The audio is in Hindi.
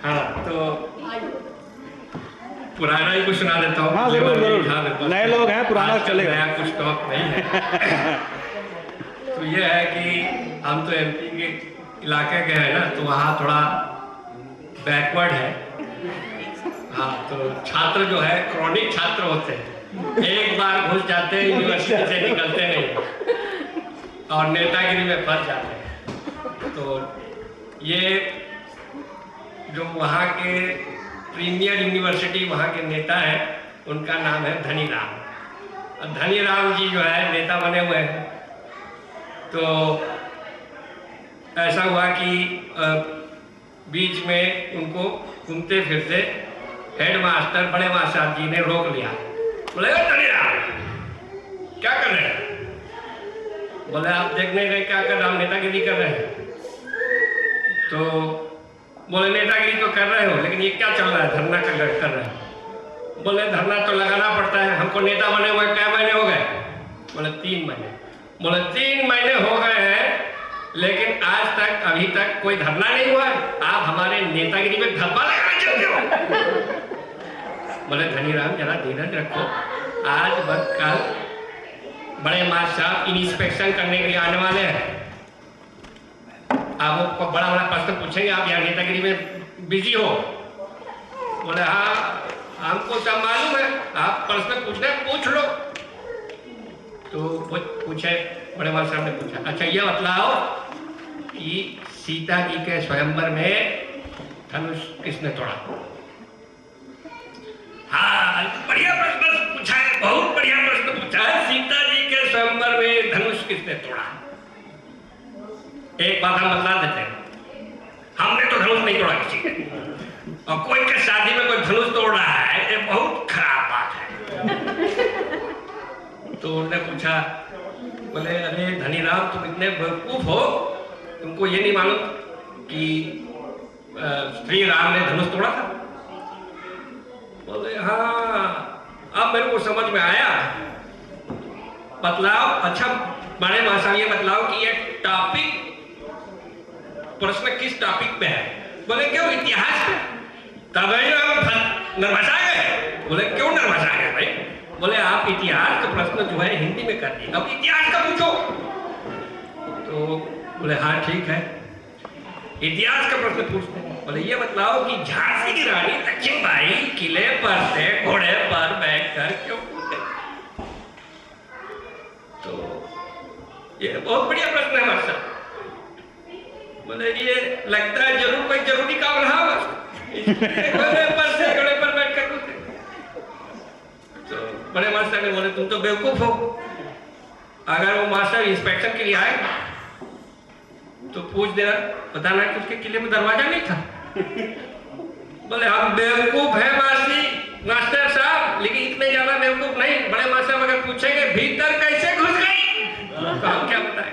हाँ, तो पुराना ही कुछ सुना देता हूँ। हाँ जरूर जरूर, नए लोग हैं, पुराना चलेगा। नया कुछ टॉप नहीं है। तो ये है कि हम तो एमपी के इलाके के हैं ना, तो वहाँ थोड़ा बैकवर्ड है। हाँ, तो छात्र जो है क्रॉनिक छात्र होते हैं, एक बार घुस जाते हैं यूनिवर्सिटी से निकलते नहीं और नेतागिरी में फंस जाते हैं। तो ये जो वहाँ के प्रीमियर यूनिवर्सिटी वहाँ के नेता हैं, उनका नाम है धनीराम। और धनीराम जी जो है नेता बने हुए हैं। तो ऐसा हुआ कि बीच में उनको घूमते फिरते हेड मास्टर बड़े मास्टर जी ने रोक लिया। बोले धनीराम क्या कर रहे हैं? बोले आप देख नहीं रहे क्या कर रहे, हम नेतागिरी कर रहे हैं। तो बोले नेतागिरी तो कर रहे हो, लेकिन ये क्या चल रहा है, धरना कर रहे हैं? बोले धरना तो लगाना पड़ता है, हमको नेता बने हुए क्या महीने हो गए? बोले 3 महीने। बोले 3 महीने हो गए हैं, लेकिन आज तक अभी तक कोई धरना नहीं हुआ है, आप हमारे नेतागिरी में धब्बा लगाना चाहते हो? बोले धनीराम जरा धीरज रखो, आज बस कल बड़े मास्टर साहब इंस्पेक्शन करने के लिए आने वाले हैं। आप वो बड़ा बड़ा प्रश्न पूछेंगे, आप यहाँ नेतागिरी में बिजी हो। बोले हाँ हमको सब मालूम है, आप प्रश्न पूछना पूछ लो। तो वो पूछे, बड़े मास्टर साहब ने पूछा, अच्छा ये बताओ कि सीता जी के स्वयंवर में धनुष किसने तोड़ा? हाँ बढ़िया प्रश्न पूछा है, बहुत बढ़िया प्रश्न पूछा है। सीता जी के स्वयंवर में धनुष किसने तोड़ा? एक बात हम बता देते हैं, हमने तो धनुष नहीं तोड़ा किसी के, और कोई के शादी में कोई धनुष तोड़ रहा है, ये बहुत खराब बात है। तो उन्होंने पूछा, बोले अरे धनीराम तुम इतने बेवकूफ हो, तुमको ये नहीं मालूम कि श्री राम ने धनुष तोड़ा था? बोले हाँ अब मेरे को समझ में आया। बतलाओ, अच्छा बड़े मास्टर ये बतलाओ कि ये टॉपिक प्रश्न किस टॉपिक पे है? बोले क्यों इतिहास पे। तब हम नर्वस आ गए। बोले क्यों नर्वस आ गए भाई? बोले आप इतिहास का प्रश्न जो है हिंदी में कर दिए, अब इतिहास का पूछो। तो बोले हाँ ठीक है, इतिहास का प्रश्न पूछते हैं। बोले ये बतलाओ कि झांसी की रानी लक्ष्मीबाई किले पर से घोड़े पर बैठकर क्यों कूदे? तो ये बहुत बढ़िया प्रश्न है हमारे साथ। बोले ये लगता है जरूर कोई जरूरी काम रहा घोड़े पर बैठकर कूदे। तो बड़े मास्टर ने बोले तुम तो बेवकूफ हो, अगर वो मास्टर इंस्पेक्शन के लिए आए तो पूछ देना, बताना कि उसके किले में दरवाजा नहीं था। बोले हम बेवकूफ है मास्टर साहब, लेकिन इतने ज्यादा बेवकूफ नहीं। बड़े मास्टर अगर पूछेंगे भीतर कैसे घुस गई तो हम क्या बताएं?